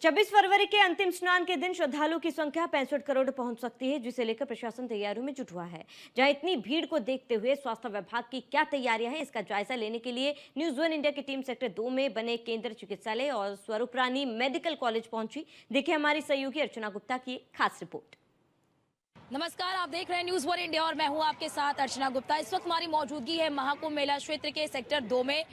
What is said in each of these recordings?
26 फरवरी के अंतिम स्नान के दिन श्रद्धालुओं की संख्या 65 करोड़ पहुंच सकती है, जिसे लेकर प्रशासन तैयारियों में जुट हुआ है। जहां इतनी भीड़ को देखते हुए स्वास्थ्य विभाग की क्या तैयारियां हैं, इसका जायजा लेने के लिए न्यूज वन इंडिया की टीम सेक्टर 2 में बने केंद्रीय चिकित्सालय और स्वरूप रानी मेडिकल कॉलेज पहुंची। देखिए हमारी सहयोगी अर्चना गुप्ता की खास रिपोर्ट। नमस्कार, आप देख रहे हैं न्यूज वन इंडिया और मैं हूं आपके साथ अर्चना गुप्ता। इस वक्त हमारी मौजूदगी है महाकुंभ मेला क्षेत्र के सेक्टर 2 में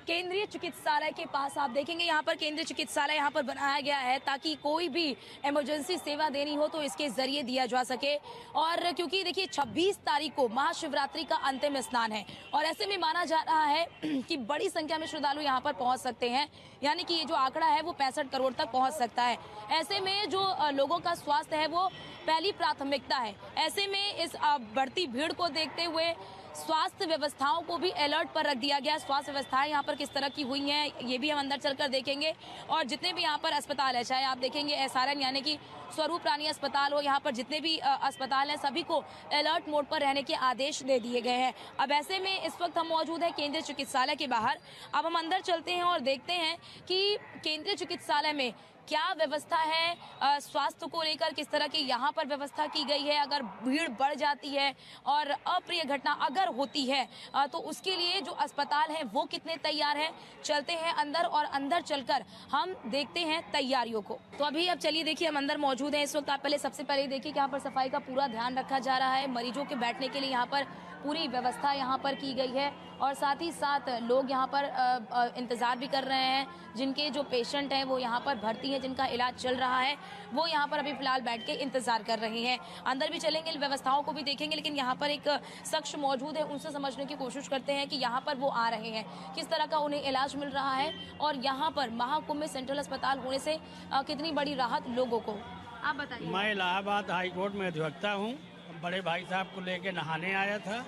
केंद्रीय चिकित्सालय के पास। आप देखेंगे यहाँ पर केंद्रीय चिकित्सालय यहाँ पर बनाया गया है ताकि कोई भी इमरजेंसी सेवा देनी हो तो इसके जरिए दिया जा सके। और क्योंकि देखिए 26 तारीख को महाशिवरात्रि का अंतिम स्नान है और ऐसे में माना जा रहा है कि बड़ी संख्या में श्रद्धालु यहाँ पर पहुँच सकते हैं, यानी कि ये जो आंकड़ा है वो 65 करोड़ तक पहुँच सकता है। ऐसे में जो लोगों का स्वास्थ्य है वो पहली प्राथमिकता है। ऐसे में इस बढ़ती भीड़ को देखते हुए स्वास्थ्य व्यवस्थाओं को भी अलर्ट पर रख दिया गया। स्वास्थ्य व्यवस्थाएं यहाँ पर किस तरह की हुई हैं ये भी हम अंदर चलकर देखेंगे। और जितने भी यहाँ पर अस्पताल है, चाहे आप देखेंगे SRN यानी कि स्वरूप रानी अस्पताल हो, यहाँ पर जितने भी अस्पताल हैं सभी को अलर्ट मोड पर रहने के आदेश दे दिए गए हैं। अब ऐसे में इस वक्त हम मौजूद हैं केंद्रीय चिकित्सालय के बाहर। अब हम अंदर चलते हैं और देखते हैं कि केंद्रीय चिकित्सालय में क्या व्यवस्था है, स्वास्थ्य को लेकर किस तरह की यहाँ पर व्यवस्था की गई है। अगर भीड़ बढ़ जाती है और अप्रिय घटना अगर होती है तो उसके लिए जो अस्पताल है वो कितने तैयार हैं। चलते हैं अंदर और अंदर चलकर हम देखते हैं तैयारियों को। तो अभी अब चलिए देखिए हम अंदर मौजूद हैं इस वक्त। आप पहले सबसे पहले देखिए कि यहाँ पर सफाई का पूरा ध्यान रखा जा रहा है। मरीजों के बैठने के लिए यहाँ पर पूरी व्यवस्था यहाँ पर की गई है और साथ ही साथ लोग यहाँ पर इंतज़ार भी कर रहे हैं। जिनके जो पेशेंट हैं वो यहाँ पर भर्ती हैं, जिनका इलाज चल रहा है वो यहाँ पर अभी फिलहाल बैठ के इंतज़ार कर रहे हैं। अंदर भी चलेंगे, व्यवस्थाओं को भी देखेंगे, लेकिन यहाँ पर एक शख्स मौजूद है, उनसे समझने की कोशिश करते हैं कि यहाँ पर वो आ रहे हैं, किस तरह का उन्हें इलाज मिल रहा है और यहाँ पर महाकुंभ में सेंट्रल अस्पताल होने से कितनी बड़ी राहत लोगों को। आप बताइए। मैं इलाहाबाद हाई कोर्ट में अधिवक्ता हूँ। बड़े भाई साहब को लेके नहाने आया था,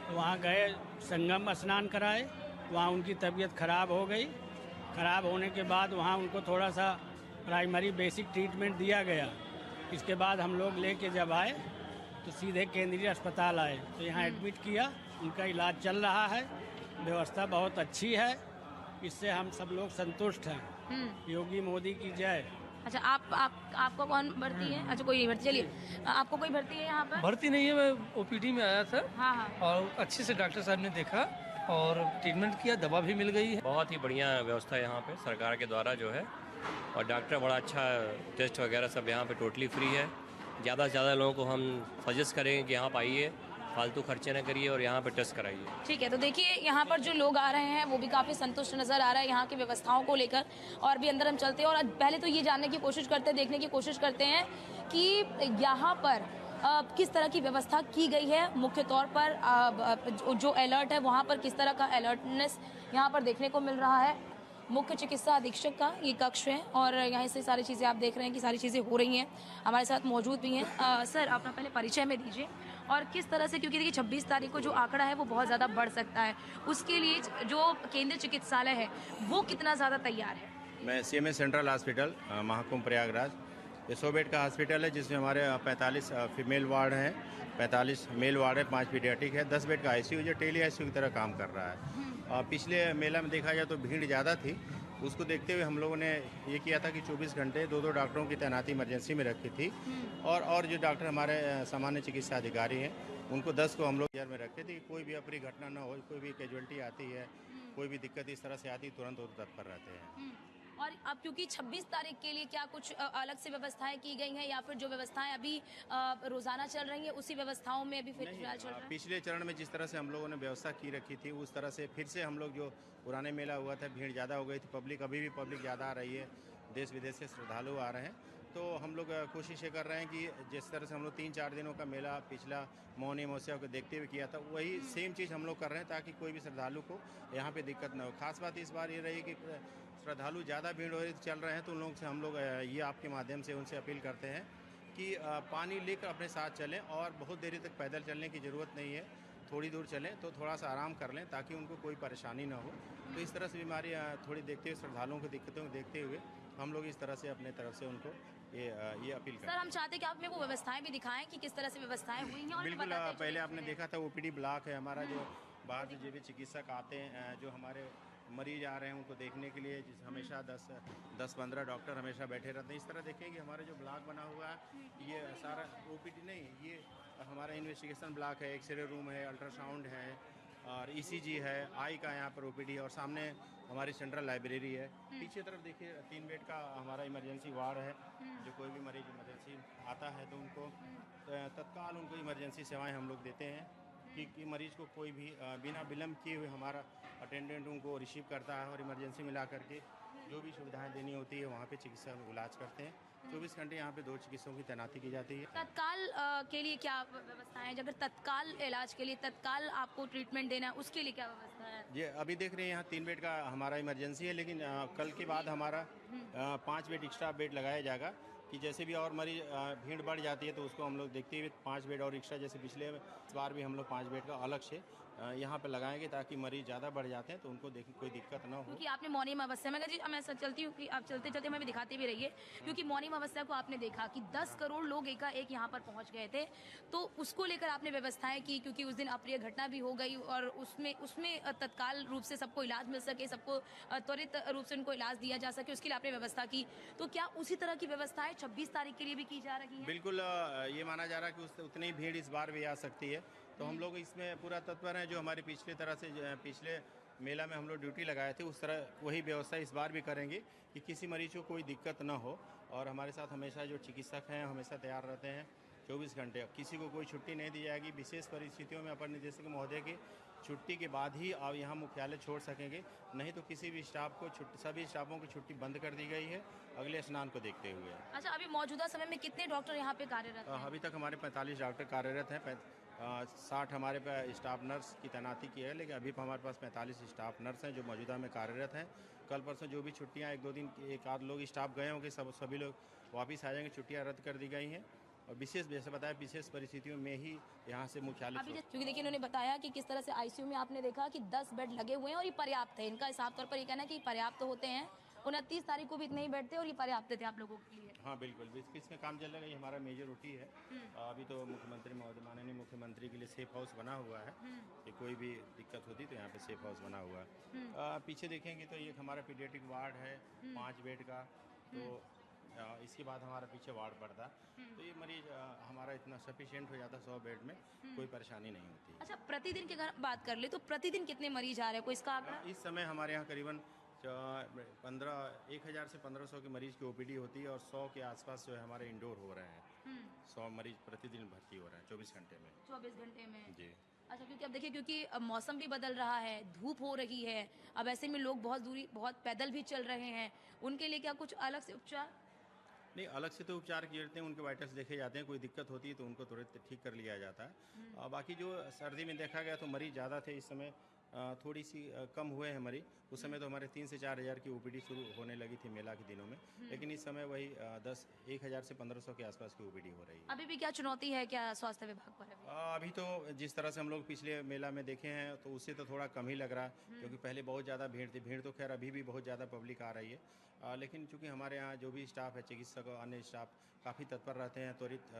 तो वहाँ गए, संगम स्नान कराए। वहाँ उनकी तबीयत खराब हो गई। खराब होने के बाद वहाँ उनको थोड़ा सा प्राइमरी बेसिक ट्रीटमेंट दिया गया। इसके बाद हम लोग लेके जब आए तो सीधे केंद्रीय अस्पताल आए, तो यहाँ एडमिट किया। उनका इलाज चल रहा है, व्यवस्था बहुत अच्छी है, इससे हम सब लोग संतुष्ट हैं। योगी मोदी की जय। अच्छा, आपको कौन भर्ती है? अच्छा, कोई नहीं भर्ती। चलिए, आपको कोई भर्ती है यहाँ पर? भर्ती नहीं है, मैं OPD में आया था। हाँ। और अच्छे से डॉक्टर साहब ने देखा और ट्रीटमेंट किया, दवा भी मिल गई है। बहुत ही बढ़िया व्यवस्था यहाँ पे सरकार के द्वारा जो है, और डॉक्टर बड़ा अच्छा, टेस्ट वगैरह सब यहाँ पे टोटली फ्री है। ज़्यादा से ज़्यादा लोगों को हम सजेस्ट करेंगे कि यहाँ पर आइए, फालतू खर्चे न करिए और यहाँ पे टेस्ट कराइए। ठीक है, तो देखिए यहाँ पर जो लोग आ रहे हैं वो भी काफ़ी संतुष्ट नज़र आ रहा है यहाँ की व्यवस्थाओं को लेकर। और भी अंदर हम चलते हैं और पहले तो ये जानने की कोशिश करते हैं, देखने की कोशिश करते हैं कि यहाँ पर किस तरह की व्यवस्था की गई है। मुख्य तौर पर जो अलर्ट है वहाँ पर किस तरह का अलर्टनेस यहाँ पर देखने को मिल रहा है। मुख्य चिकित्सा अधीक्षक का ये कक्ष है और यहाँ से सारी चीज़ें आप देख रहे हैं कि सारी चीज़ें हो रही हैं। हमारे साथ मौजूद भी हैं। सर, अपना पहले परिचय में दीजिए और किस तरह से, क्योंकि देखिए 26 तारीख को जो आंकड़ा है वो बहुत ज़्यादा बढ़ सकता है, उसके लिए जो केंद्रीय चिकित्सालय है वो कितना ज़्यादा तैयार है। मैं CMS central hospital Mahakumbh Prayagraj, ये 100 बेड का हॉस्पिटल है, जिसमें हमारे 45 फीमेल वार्ड हैं, 45 मेल वार्ड है, 5 पीडियाट्रिक है, 10 बेड का ICU जो टेली ICU की तरह काम कर रहा है। पिछले मेला में देखा जाए तो भीड़ ज़्यादा थी, उसको देखते हुए हम लोगों ने ये किया था कि 24 घंटे 2-2 डॉक्टरों की तैनाती इमरजेंसी में रखी थी। और जो डॉक्टर हमारे सामान्य चिकित्सा अधिकारी हैं उनको 10 को हम लोग में रखते थे कि कोई भी अप्रिय घटना ना हो, कोई भी कैजुअलिटी आती है, कोई भी दिक्कत इस तरह से आती, तुरंत वो तत्पर रहते हैं। और अब क्योंकि 26 तारीख के लिए क्या कुछ अलग से व्यवस्थाएं की गई हैं या फिर जो व्यवस्थाएं अभी रोजाना चल रही हैं उसी व्यवस्थाओं में अभी फिलहाल चल रहा है? पिछले चरण में जिस तरह से हम लोगों ने व्यवस्था की रखी थी उस तरह से फिर से हम लोग, जो पुराने मेला हुआ था भीड़ ज़्यादा हो गई थी, पब्लिक अभी भी पब्लिक ज़्यादा आ रही है, देश विदेश से श्रद्धालु आ रहे हैं, तो हम लोग कोशिश ये कर रहे हैं कि जिस तरह से हम लोग 3-4 दिनों का मेला पिछला मौनी अमावस्या को देखते हुए किया था, वही सेम चीज़ हम लोग कर रहे हैं ताकि कोई भी श्रद्धालु को यहाँ पे दिक्कत ना हो। खास बात इस बार ये रही कि श्रद्धालु ज़्यादा भीड़ हो रही चल रहे हैं, तो उन लोगों से हम लोग ये आपके माध्यम से उनसे अपील करते हैं कि पानी लेकर अपने साथ चलें और बहुत देरी तक पैदल चलने की ज़रूरत नहीं है, थोड़ी दूर चलें तो थोड़ा सा आराम कर लें ताकि उनको कोई परेशानी ना हो। तो इस तरह से बीमारी थोड़ी देखते हुए, श्रद्धालुओं की दिक्कतों को देखते हुए हम लोग इस तरह से अपने तरफ से उनको ये अपील करते हैं। सर, हम चाहते हैं कि आप हमें वो व्यवस्थाएं भी दिखाएं कि किस तरह से व्यवस्थाएं हुई हैं। और बिल्कुल, पहले आपने देखा था OPD ब्लॉक है हमारा, जो बाहर से जो भी चिकित्सक आते हैं, जो हमारे मरीज आ रहे हैं उनको देखने के लिए हमेशा 10-15 डॉक्टर हमेशा बैठे रहते हैं। इस तरह देखेंगे हमारे जो ब्लॉक बना हुआ है ये सारा ओपीडी नहीं, ये हमारा इन्वेस्टिगेशन ब्लॉक है, एक्सरे रूम है, अल्ट्रासाउंड है और ईसीजी है, आई का यहाँ पर ओपीडी और सामने हमारी सेंट्रल लाइब्रेरी है। पीछे तरफ देखिए 3 बेड का हमारा इमरजेंसी वार्ड है। जो कोई भी मरीज इमरजेंसी आता है तो उनको तत्काल उनको इमरजेंसी सेवाएं हम लोग देते हैं कि मरीज़ को कोई भी बिना विलम्ब किए हुए हमारा अटेंडेंट उनको रिसीव करता है और इमरजेंसी में ला करके जो भी सुविधाएं देनी होती है वहाँ पे चिकित्सा इलाज करते हैं। 24 घंटे यहाँ पे 2 चिकित्सकों की तैनाती की जाती है। तत्काल के लिए क्या व्यवस्था है? अगर तत्काल इलाज के लिए तत्काल आपको ट्रीटमेंट देना है उसके लिए क्या व्यवस्था है? ये अभी देख रहे हैं यहाँ 3 बेड का हमारा इमरजेंसी है, लेकिन कल के बाद हमारा 5 बेड एक्स्ट्रा बेड लगाया जाएगा कि जैसे भी और मरीज भीड़ बढ़ जाती है तो उसको हम लोग देखते हुए 5 बेड और एक्स्ट्रा, जैसे पिछले बार भी हम लोग 5 बेड का अलग से यहाँ पे लगाएंगे ताकि मरीज ज़्यादा बढ़ जाते हैं तो उनको कोई दिक्कत ना हो। क्योंकि आपने मौनी अमावस्या में जी मैं चलती हूँ कि आप चलते चलते हमें भी दिखाते भी रहिए, क्योंकि मौनी अमावस्या को आपने देखा कि 10 करोड़ लोग एकाएक यहाँ पर पहुँच गए थे, तो उसको लेकर आपने व्यवस्थाएं की क्योंकि उस दिन अप्रिय घटना भी हो गई और उसमें तत्काल रूप से सबको इलाज मिल सके, सबको त्वरित रूप से उनको इलाज दिया जा सके, उसके लिए आपने व्यवस्था की। तो क्या उसी तरह की व्यवस्थाएं 26 तारीख के लिए भी की जा रही है? बिल्कुल, ये माना जा रहा है कि उतनी भीड़ इस बार भी आ सकती है, तो हम लोग इसमें पूरा तत्पर हैं। जो हमारी पिछले मेला में हम लोग ड्यूटी लगाए थे उस तरह वही व्यवस्था इस बार भी करेंगे कि किसी मरीज को कोई दिक्कत ना हो। और हमारे साथ हमेशा जो चिकित्सक हैं हमेशा तैयार रहते हैं 24 घंटे, किसी को कोई छुट्टी नहीं दी जाएगी। विशेष परिस्थितियों में अपर निदेशक महोदय की छुट्टी के बाद ही आप यहाँ मुख्यालय छोड़ सकेंगे, नहीं तो किसी भी स्टाफ को सभी स्टाफों की छुट्टी बंद कर दी गई है अगले स्नान को देखते हुए। अच्छा, अभी मौजूदा समय में कितने डॉक्टर यहाँ पे कार्यरत हैं? अभी तक हमारे 45 डॉक्टर कार्यरत हैं, 60 हमारे पे स्टाफ नर्स की तैनाती की है, लेकिन अभी हमारे पास 45 स्टाफ नर्स हैं जो मौजूदा में कार्यरत हैं। कल परसों जो भी छुट्टियां 1-2 दिन एक आध लोग स्टाफ गए होंगे, सभी लोग वापस आ जाएंगे, छुट्टियां रद्द कर दी गई हैं और जैसे बताया विशेष परिस्थितियों में ही यहाँ से मुख्यालय। क्योंकि देखिए इन्होंने बताया कि किस तरह से आईसीयू में आपने देखा कि 10 बेड लगे हुए हैं और ये पर्याप्त है। इनका साफ तौर पर ये कहना है कि पर्याप्त तो होते हैं, 29 तारीख को भी इतने ही बेड थे और ये पर्याप्त थे आप लोगों के लिए। हाँ बिल्कुल, इसमें काम चल रहा है, ये हमारा मेजर ड्यूटी है। अभी तो मुख्यमंत्री महोदय माननीय मुख्यमंत्री के लिए सेफ हाउस बना हुआ है कि कोई भी दिक्कत होती तो यहाँ पे सेफ हाउस बना हुआ है। पीछे देखेंगे तो ये हमारा पीडियाट्रिक वार्ड है 5 बेड का, तो इसके बाद हमारा पीछे वार्ड पड़ता, तो ये मरीज हमारा इतना सफिशिएंट हो जाता 100 बेड में, कोई परेशानी नहीं होती। अच्छा, प्रतिदिन की अगर बात कर ले तो प्रतिदिन कितने मरीज आ रहे हैं, कोई इसका आंकड़ा? इस समय हमारे यहाँ करीबन 1000 से 1500 के मरीज की ओपीडी होती है और 100 के आसपास जो है हमारे इंडोर हो रहे हैं। 100 मरीज प्रतिदिन भर्ती हो रहे हैं 24 घंटे में। 24 घंटे में जी। अच्छा, क्योंकि अब देखिए क्योंकि अब मौसम भी बदल रहा है, धूप हो रही है, अब ऐसे में लोग बहुत पैदल भी चल रहे हैं, उनके लिए क्या कुछ अलग से उपचार? नहीं, अलग से तो उपचार किए जाते हैं, उनके वाइटल्स देखे जाते हैं, कोई दिक्कत होती है तो उनको तुरंत ठीक कर लिया जाता है। बाकी जो सर्दी में देखा गया तो मरीज ज़्यादा थे, इस समय थोड़ी सी कम हुए हैं मरीज। उस समय तो हमारे 3 से 4 हज़ार की ओपीडी शुरू होने लगी थी मेला के दिनों में, लेकिन इस समय वही 1000 से 1500 के आसपास की ओपीडी हो रही है। अभी भी क्या चुनौती है क्या स्वास्थ्य विभाग पर? अभी तो जिस तरह से हम लोग पिछले मेला में देखे हैं तो उससे तो थोड़ा कम ही लग रहा है, क्योंकि पहले बहुत ज़्यादा भीड़ थी। भीड़ तो खैर अभी भी बहुत ज़्यादा पब्लिक आ रही है, लेकिन चूंकि हमारे यहाँ जो भी स्टाफ है, चिकित्सक और अन्य स्टाफ काफ़ी तत्पर रहते हैं,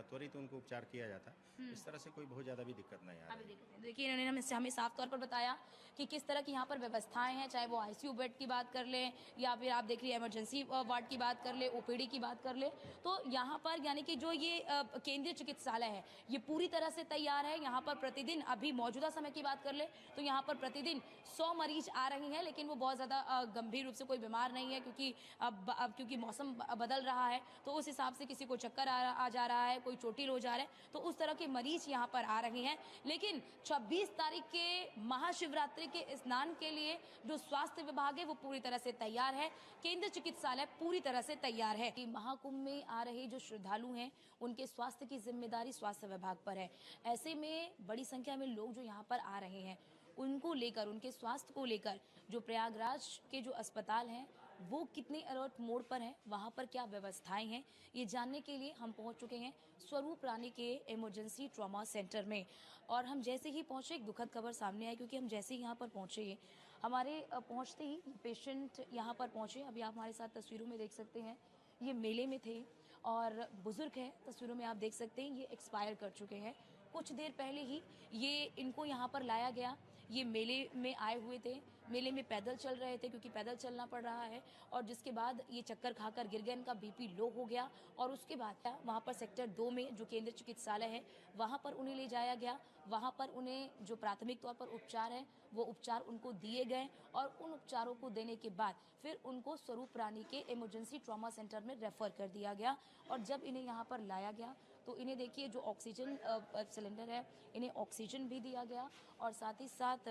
त्वरित उनको उपचार किया जाता है। इस तरह से कोई बहुत ज़्यादा भी दिक्कत नहीं आ रही है। देखिए इन्होंने हमें साफ तौर पर बताया कि किस तरह की यहाँ पर व्यवस्थाएं हैं, चाहे वो आईसीयू बेड की बात कर लें या फिर आप देख रही इमरजेंसी वार्ड की बात कर ले, ओपीडी की बात कर ले, तो यहाँ पर यानी कि जो ये केंद्रीय चिकित्सालय है ये पूरी तरह से तैयार है। यहाँ पर प्रतिदिन अभी मौजूदा समय की बात कर ले तो यहाँ पर प्रतिदिन 100 मरीज आ रही हैं, लेकिन वो बहुत ज़्यादा गंभीर रूप से कोई बीमार नहीं है, क्योंकि अब क्योंकि मौसम बदल रहा है तो उस हिसाब से किसी को चक्कर आ जा रहा है, कोई चोटिल हो जा रहा है, तो उस तरह के मरीज यहाँ पर आ रहे हैं। लेकिन 26 तारीख के महाशिवरात्रि के स्नान के लिए जो स्वास्थ्य विभाग है वो पूरी तरह से तैयार है, केंद्रीय चिकित्सालय पूरी तरह से तैयार है। महाकुंभ में आ रहे जो श्रद्धालु हैं उनके स्वास्थ्य की जिम्मेदारी स्वास्थ्य विभाग पर है। ऐसे में बड़ी संख्या में लोग जो यहाँ पर आ रहे हैं उनको लेकर, उनके स्वास्थ्य को लेकर जो प्रयागराज के जो अस्पताल हैं वो कितने अलर्ट मोड पर हैं, वहाँ पर क्या व्यवस्थाएं हैं, ये जानने के लिए हम पहुँच चुके हैं स्वरूप रानी के इमरजेंसी ट्रॉमा सेंटर में। और हम जैसे ही पहुँचे एक दुखद खबर सामने आई, क्योंकि हम जैसे ही यहाँ पर पहुँचे हमारे पहुँचते ही पेशेंट यहाँ पर पहुँचे। अभी आप हमारे साथ तस्वीरों में देख सकते हैं ये मेले में थे और बुजुर्ग हैं, तस्वीरों में आप देख सकते हैं ये एक्सपायर कर चुके हैं। कुछ देर पहले ही ये इनको यहाँ पर लाया गया, ये मेले में आए हुए थे, मेले में पैदल चल रहे थे क्योंकि पैदल चलना पड़ रहा है, और जिसके बाद ये चक्कर खाकर गिर गए, इनका बीपी लो हो गया और उसके बाद वहाँ पर सेक्टर 2 में जो केंद्रीय चिकित्सालय है वहाँ पर उन्हें ले जाया गया। वहाँ पर उन्हें जो प्राथमिक तौर पर उपचार है वो उपचार उनको दिए गए और उन उपचारों को देने के बाद फिर उनको स्वरूप रानी के इमरजेंसी ट्रॉमा सेंटर में रेफर कर दिया गया। और जब इन्हें यहाँ पर लाया गया तो इन्हें देखिए जो ऑक्सीजन सिलेंडर है, इन्हें ऑक्सीजन भी दिया गया और साथ ही साथ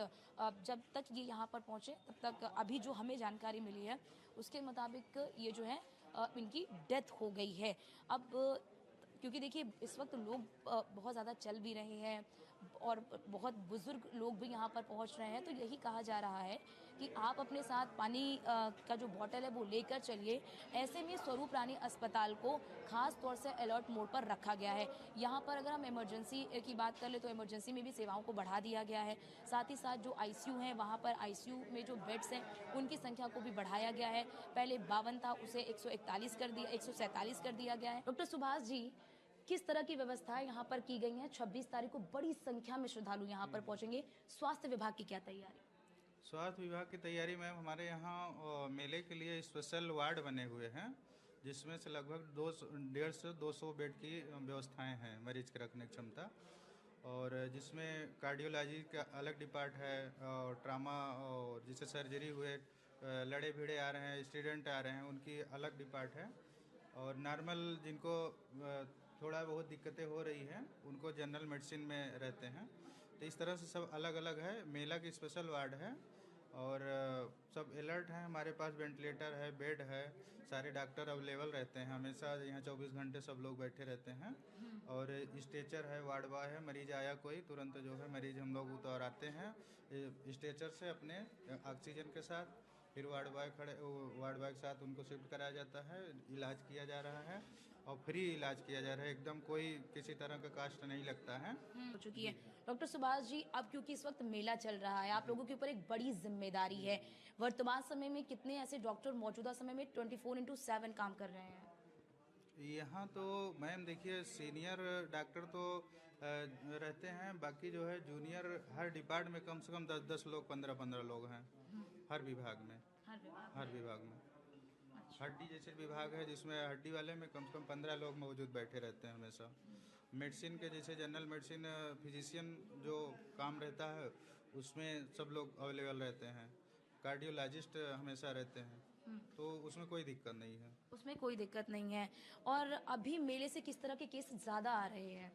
जब तक ये यहाँ पर पहुँचे तब तक अभी जो हमें जानकारी मिली है उसके मुताबिक ये जो है इनकी डेथ हो गई है। अब क्योंकि देखिए इस वक्त लोग बहुत ज़्यादा चल भी रहे हैं और बहुत बुजुर्ग लोग भी यहाँ पर पहुँच रहे हैं, तो यही कहा जा रहा है कि आप अपने साथ पानी का जो बॉटल है वो लेकर चलिए। ऐसे में स्वरूप रानी अस्पताल को खास तौर से अलर्ट मोड पर रखा गया है। यहाँ पर अगर हम इमरजेंसी की बात कर ले तो इमरजेंसी में भी सेवाओं को बढ़ा दिया गया है। साथ ही साथ जो आईसीयू हैं वहाँ पर आईसीयू में जो बेड्स हैं उनकी संख्या को भी बढ़ाया गया है। पहले 52 था, उसे 147 कर दिया गया है। डॉक्टर सुभाष जी, किस तरह की व्यवस्थाएं यहाँ पर की गई हैं? 26 तारीख को बड़ी संख्या में श्रद्धालु यहाँ पर पहुंचेंगे, स्वास्थ्य विभाग की क्या तैयारी? स्वास्थ्य विभाग की तैयारी में हमारे यहाँ मेले के लिए स्पेशल वार्ड बने हुए हैं, जिसमें से लगभग 150 से 200 बेड की व्यवस्थाएं हैं मरीज के रखने की क्षमता, और जिसमें कार्डियोलॉजी का अलग डिपार्ट है और ट्रामा और जिसे सर्जरी हुए लड़े भिड़े आ रहे हैं, स्टूडेंट आ रहे हैं, उनकी अलग डिपार्ट है, और नॉर्मल जिनको थोड़ा बहुत दिक्कतें हो रही हैं उनको जनरल मेडिसिन में रहते हैं। तो इस तरह से सब अलग अलग है। मेला की स्पेशल वार्ड है और सब अलर्ट हैं। हमारे पास वेंटिलेटर है, बेड है, सारे डॉक्टर अवेलेबल रहते हैं हमेशा। यहाँ 24 घंटे सब लोग बैठे रहते हैं और स्ट्रेचर है, वार्ड बॉय है। मरीज आया कोई तुरंत जो है मरीज हम लोग उतारते हैं स्ट्रेचर से अपने ऑक्सीजन के साथ, फिर वार्ड बॉय के साथ उनको शिफ्ट कराया जाता है, इलाज किया जा रहा है और फ्री इलाज किया जा रहा है। एकदम कोई किसी तरह का कास्ट नहीं लगता है। हो चुकी है। डॉक्टर सुभाष जी, अब क्योंकि इस वक्त मेला चल रहा है, आप लोगों के ऊपर एक बड़ी जिम्मेदारी है। वर्तमान समय में कितने ऐसे डॉक्टर मौजूदा समय में 24/7 काम कर रहे हैं? यहाँ तो मैम देखिए, सीनियर डॉक्टर तो रहते हैं, बाकी जो है जूनियर हर डिपार्ट में कम से कम 10-10 लोग, 15-15 लोग हैं हर विभाग में। हर विभाग में हड्डी जैसे विभाग है जिसमें हड्डी वाले में कम से कम 15 लोग मौजूद बैठे रहते हैं हमेशा। मेडिसिन के जैसे जनरल मेडिसिन फिजिशियन जो काम रहता है उसमें सब लोग अवेलेबल रहते हैं। कार्डियोलॉजिस्ट हमेशा रहते हैं, तो उसमें कोई दिक्कत नहीं है। उसमें कोई दिक्कत नहीं है। और अभी मेले से किस तरह के केस ज़्यादा आ रहे हैं?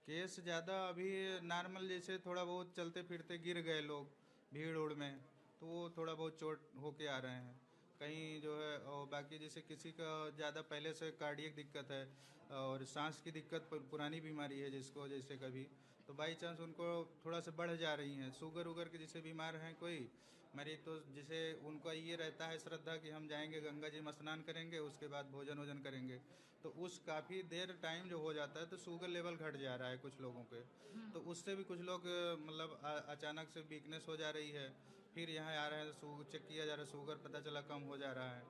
केस ज़्यादा अभी नॉर्मल जैसे थोड़ा बहुत चलते फिरते गिर गए लोग भीड़ उड़ में, तो वो थोड़ा बहुत चोट होके आ रहे हैं कहीं जो है। और बाकी जैसे किसी का ज़्यादा पहले से कार्डियक दिक्कत है और सांस की दिक्कत पुरानी बीमारी है जिसको, जैसे कभी तो बाई चांस उनको थोड़ा सा बढ़ जा रही हैं। शुगर उगर के जैसे बीमार हैं कोई मरीज, तो जैसे उनका ये रहता है श्रद्धा कि हम जाएंगे गंगा जी में स्नान करेंगे, उसके बाद भोजन वोजन करेंगे, तो उस काफ़ी देर टाइम जो हो जाता है तो शुगर लेवल घट जा रहा है कुछ लोगों के, तो उससे भी कुछ लोग मतलब अचानक से वीकनेस हो जा रही है। फिर यहाँ आ रहे हैं तो चेक किया जा रहा है, शुगर पता चला कम हो जा रहा है,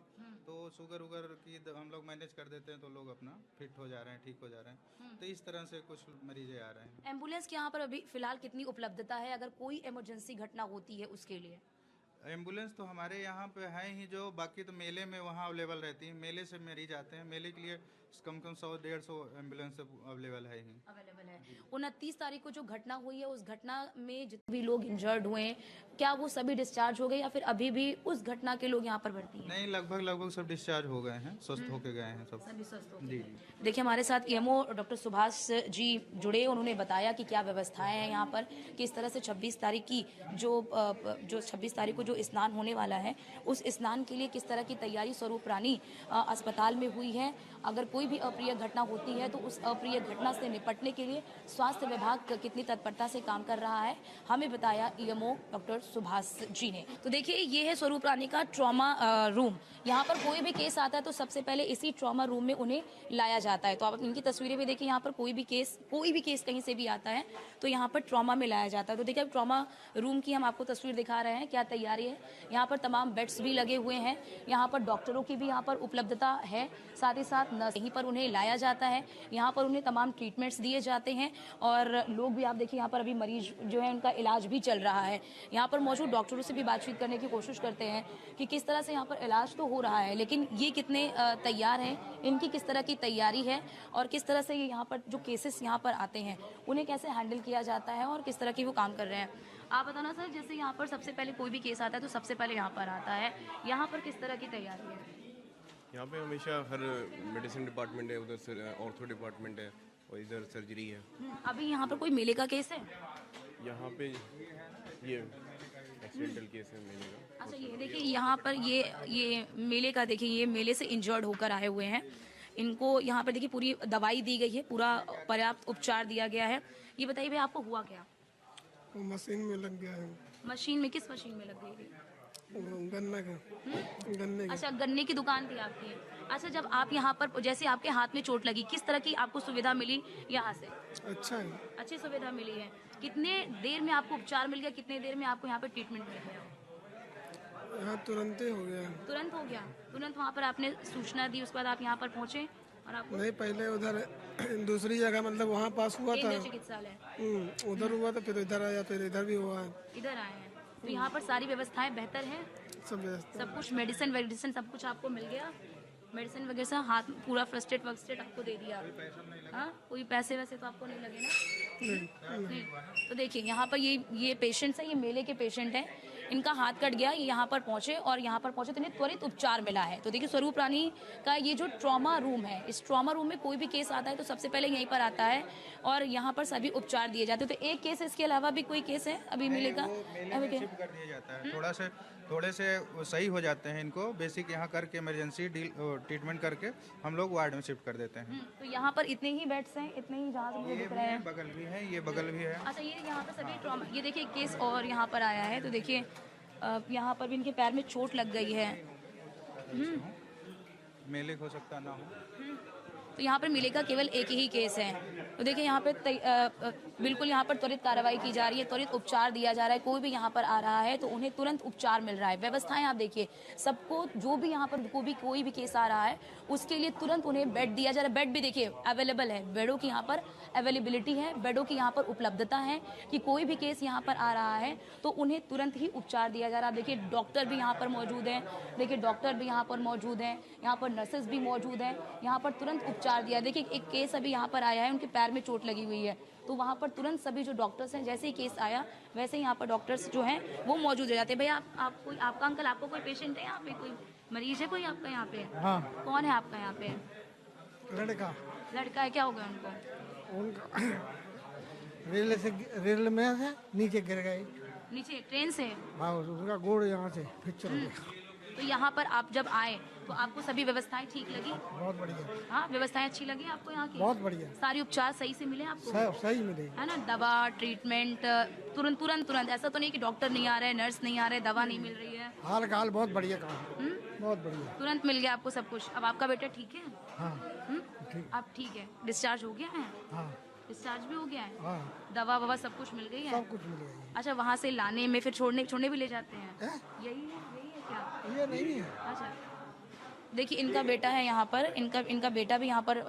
तो शुगर उगर की हम लोग मैनेज कर देते हैं, तो लोग अपना फिट हो जा रहे हैं, ठीक हो जा रहे हैं। तो इस तरह से कुछ मरीजें आ रहे हैं। एम्बुलेंस के यहाँ पर अभी फिलहाल कितनी उपलब्धता है अगर कोई इमरजेंसी घटना होती है उसके लिए? एम्बुलेंस तो हमारे यहाँ पे है ही, जो बाकी तो मेले में वहाँ अवेलेबल रहती है। मेले से मरीज आते हैं, मेले के लिए कम 100-150 एम्बुलेंस अवेलेबल है ही। अवेलेबल है। 29 तारीख को जो घटना हुई है उस घटना में जितने भी लोग इंजर्ड हुए हैं, क्या वो सभी डिस्चार्ज हो गए या फिर अभी भी उस घटना के लोग यहाँ पर भर्ती हैं? नहीं, लगभग सब डिस्चार्ज हो गए हैं, स्वस्थ होके गए हैं सब। सभी स्वस्थ हो जी गए। जी। देखिए हमारे साथ ईएमओ डॉक्टर सुभाष जी जुड़े, उन्होंने बताया कि क्या व्यवस्थाएं हैं यहाँ पर, किस तरह से 26 तारीख की जो 26 तारीख को जो स्नान होने वाला है उस स्नान के लिए किस तरह की तैयारी स्वरूप रानी अस्पताल में हुई है। अगर कोई भी अप्रिय घटना होती है तो उस अप्रिय घटना से निपटने के लिए स्वास्थ्य विभाग कितनी तत्परता से काम कर रहा है, हमें बताया ईएमओ डॉक्टर सुभाष जी ने। तो देखिए ये है स्वरूप रानी का ट्रॉमा रूम। यहाँ पर कोई भी केस आता है तो सबसे पहले इसी ट्रॉमा रूम में उन्हें लाया जाता है। तो आप इनकी तस्वीरें भी देखिए, यहाँ पर कोई भी केस कहीं से भी आता है तो यहाँ पर ट्रॉमा में लाया जाता है। तो देखिए ट्रॉमा रूम की हम आपको तस्वीर दिखा रहे हैं, क्या तैयारी है। यहाँ पर तमाम बेड्स भी लगे हुए हैं, यहाँ पर डॉक्टरों की भी यहाँ पर उपलब्धता है, साथ ही साथ नर्स यहीं पर उन्हें लाया जाता है, यहाँ पर उन्हें तमाम ट्रीटमेंट्स दिए जाते हैं और लोग भी आप देखिए यहाँ पर अभी मरीज जो है उनका इलाज भी चल रहा है। यहाँ पर मौजूद डॉक्टरों से भी बातचीत करने की कोशिश करते हैं कि किस तरह से यहाँ पर इलाज तो हो रहा है, लेकिन ये कितने तैयार हैं, इनकी किस तरह की तैयारी है और किस तरह से ये यहाँ पर जो केसेस यहाँ पर आते हैं उन्हें कैसे हैंडल किया जाता है और किस तरह की वो काम कर रहे हैं। आप बताना सर, जैसे यहाँ पर सबसे पहले कोई भी केस आता है तो सबसे पहले यहाँ पर आता है, यहाँ पर किस तरह की तैयारी है? यहाँ पे हमेशा हर मेडिसिन डिपार्टमेंट है, उधर ऑर्थो डिपार्टमेंट है और इधर सर्जरी है। अभी यहाँ पर कोई मेले का केस है? यहाँ पे ये एक्सीडेंटल केस है मेले का। अच्छा, ये देखिए यहाँ पर ये मेले का देखिए, ये मेले से इंजर्ड होकर आए हुए हैं। इनको यहाँ पर देखिए पूरी दवाई दी गई है, पूरा पर्याप्त उपचार दिया गया है। ये बताइए भाई, आपको हुआ क्या? मशीन में लग गया है। मशीन में? किस मशीन में लग गई थी? गन्ने का। अच्छा, गन्ने की दुकान थी आपकी। अच्छा, जब आप यहाँ पर, जैसे आपके हाथ में चोट लगी, किस तरह की आपको सुविधा मिली यहाँ से? अच्छा है, अच्छी सुविधा मिली है। कितने देर में आपको उपचार मिल गया, कितने देर में आपको यहाँ पर ट्रीटमेंट मिल गया? यहाँ तुरंत ही हो गया। तुरंत हो गया? तुरंत वहाँ पर आपने सूचना दी, उसके बाद आप यहाँ पर पहुँचे और आपको? नहीं, पहले उधर दूसरी जगह मतलब वहाँ पास हुआ था, केंद्रीय चिकित्सालय उधर हुआ था, फिर इधर आया, फिर इधर भी हुआ है। इधर आए हैं तो यहाँ पर सारी व्यवस्थाएं बेहतर है, सब व्यवस्था। सब कुछ मेडिसिन सब कुछ आपको मिल गया? मेडिसिन वगैरह से हाथ पूरा फर्स्ट एड आपको दे दिया? हाँ, कोई पैसे वैसे तो आपको नहीं लगे ना? नहीं। तो देखिए यहाँ पर ये पेशेंट्स हैं, ये मेले के पेशेंट हैं, इनका हाथ कट गया, ये यहाँ पर पहुँचे और यहाँ पर पहुँचे तो इन्हें त्वरित उपचार मिला है। तो देखिए स्वरूप रानी का ये जो ट्रॉमा रूम है, इस ट्रॉमा रूम में कोई भी केस आता है तो सबसे पहले यहीं पर आता है और यहाँ पर सभी उपचार दिए जाते हैं। तो एक केस, इसके अलावा भी कोई केस है अभी मिलेगा? शिफ्ट कर दिया जाता है, थोड़े से सही हो जाते हैं, इनको बेसिक यहाँ करके इमरजेंसी ट्रीटमेंट करके हम लोग वार्ड में शिफ्ट कर देते हैं। तो यहाँ पर इतने ही बेड्स हैं, इतने ही जहाँ से मुझे दिख रहे हैं? बगल भी है, ये बगल भी है। अच्छा, ये यहाँ पर सभी ट्रॉमा, ये देखिए केस और यहाँ पर आया है तो देखिए यहाँ पर भी इनके पैर में चोट लग गई है। मेले हो सकता ना हो। तो यहाँ पर मेले का केवल एक ही केस है। तो देखिए यहाँ पे बिल्कुल यहाँ पर त्वरित कार्रवाई की जा रही है, त्वरित उपचार दिया जा रहा है। कोई भी यहाँ पर आ रहा है तो उन्हें तुरंत उपचार मिल रहा है। व्यवस्थाएं आप देखिए, सबको जो भी यहाँ पर कोई भी केस आ रहा है उसके लिए तुरंत उन्हें बेड दिया जा रहा है। बेड भी देखिए अवेलेबल है, बेडों की यहाँ पर अवेलेबिलिटी है, बेडों की यहाँ पर उपलब्धता है कि कोई भी केस यहाँ पर आ रहा है तो उन्हें तुरंत ही उपचार दिया जा रहा है। देखिए डॉक्टर भी यहाँ पर मौजूद हैं, देखिए डॉक्टर भी यहाँ पर मौजूद हैं, यहाँ पर नर्सेज भी मौजूद हैं, यहाँ पर तुरंत उपचार दिया। देखिए एक केस अभी यहाँ पर आया है, उनके पैर में चोट लगी हुई है तो वहाँ पर तुरंत सभी जो डॉक्टर्स हैं, जैसे ही केस आया वैसे ही यहाँ पर डॉक्टर्स जो हैं वो मौजूद हो जाते हैं। भैया आप कोई, आपका अंकल, आपको कोई पेशेंट है यहाँ पे, कोई मरीज है कोई आपका यहाँ पे? हाँ। कौन है आपका यहाँ पे? लड़का है, क्या हो गया उनको? उनका रेल में से नीचे गिर गए। नीचे ट्रेन से? हाँ, उसका गोड़ यहाँ से फ्रैक्चर हो गया। तो यहाँ पर आप जब आए तो आपको सभी व्यवस्थाएं ठीक लगी? बहुत बढ़िया। हाँ, व्यवस्थाएं अच्छी लगी आपको यहाँ की? बहुत बढ़िया। सारी उपचार सही से मिले आपको? सही मिले, है ना? दवा, ट्रीटमेंट तुरंत ऐसा तो नहीं कि डॉक्टर नहीं आ रहे, नर्स नहीं आ रहे, दवा नहीं मिल रही है? हाल का हाल बहुत बढ़िया काम, बहुत बढ़िया। तुरंत मिल गया आपको सब कुछ। अब आपका बेटा ठीक है? हाँ ठीक। अब ठीक है, डिस्चार्ज हो गया है? हाँ, डिस्चार्ज भी हो गया है? हाँ, दवा ववा सब कुछ मिल गई है? सब कुछ मिल गया। अच्छा, वहाँ से लाने में फिर छोड़ने भी ले जाते हैं? यही है क्या? ये नहीं है। अच्छा, देखिए इनका बेटा है यहाँ पर, इनका बेटा भी यहाँ पर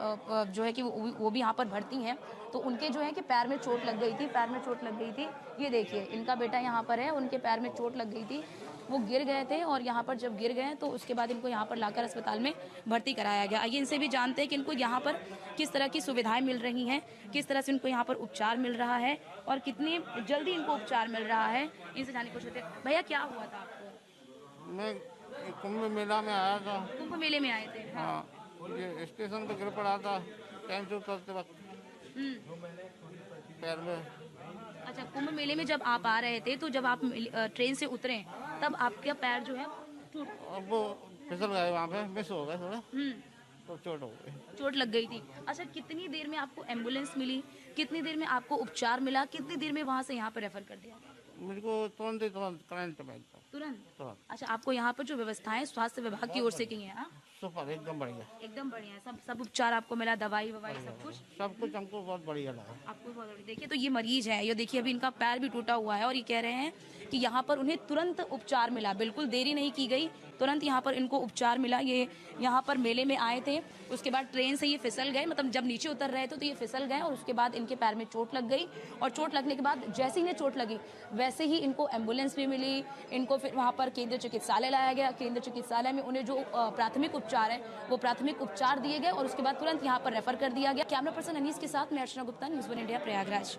जो है कि वो भी यहाँ पर भर्ती हैं। तो उनके जो है कि पैर में चोट लग गई थी, ये देखिए इनका बेटा यहाँ पर है, उनके पैर में चोट लग गई थी, वो गिर गए थे और यहाँ पर जब गिर गए तो उसके बाद इनको यहाँ पर लाकर अस्पताल में भर्ती कराया गया। आइए इनसे भी जानते हैं कि इनको यहाँ पर किस तरह की सुविधाएं मिल रही हैं, किस तरह से इनको यहाँ पर उपचार मिल रहा है और कितनी जल्दी इनको उपचार मिल रहा है। इनसे जानने की कोशिश करते हैं। भैया क्या हुआ था आपको? मैं कुंभ मेला में आया था। कुंभ मेले में आए थे? हाँ, ये स्टेशन पे गिर पड़ा था ट्रेन से उतरते वक्त पैर में। अच्छा, कुंभ मेले में जब आप आ रहे थे तो जब आप ट्रेन से उतरे तब आपका पैर जो है अब वो फिसल गए, वहाँ पे मिस हो गए थोड़ा, तो चोट हो गई, चोट लग गई थी। अच्छा, कितनी देर में आपको एम्बुलेंस मिली, कितनी देर में आपको उपचार मिला, कितनी देर में वहाँ से यहाँ पर रेफर कर दिया? मेरे को तुरंत करंट में तुरंत। अच्छा, आपको यहाँ पर जो व्यवस्थाएं स्वास्थ्य विभाग की ओर से की हैं? सुपर, एकदम बढ़िया, एकदम बढ़िया है। सब उपचार आपको मिला, दवाई ववाई सब कुछ हमको बहुत बढ़िया लगा। आपको बहुत बढ़िया। देखिए तो ये मरीज है, ये देखिए अभी इनका पैर भी टूटा हुआ है और ये कह रहे हैं कि यहाँ पर उन्हें तुरंत उपचार मिला, बिल्कुल देरी नहीं की गई, तुरंत यहाँ पर इनको उपचार मिला। ये यहाँ पर मेले में आए थे, उसके बाद ट्रेन से ये फिसल गए, मतलब जब नीचे उतर रहे थे तो ये फिसल गए और उसके बाद इनके पैर में चोट लग गई और चोट लगने के बाद जैसे ही इन्हें चोट लगी वैसे ही इनको एम्बुलेंस भी मिली। इनको फिर वहाँ पर केंद्रीय चिकित्सालय लाया गया। केंद्रीय चिकित्सालय में उन्हें जो प्राथमिक उपचार है वो प्राथमिक उपचार दिए गए और उसके बाद तुरंत यहाँ पर रेफर कर दिया गया। कैमरा पर्सन अनीस के साथ मैं अर्चना गुप्ता, न्यूज़ 1 इंडिया, प्रयागराज।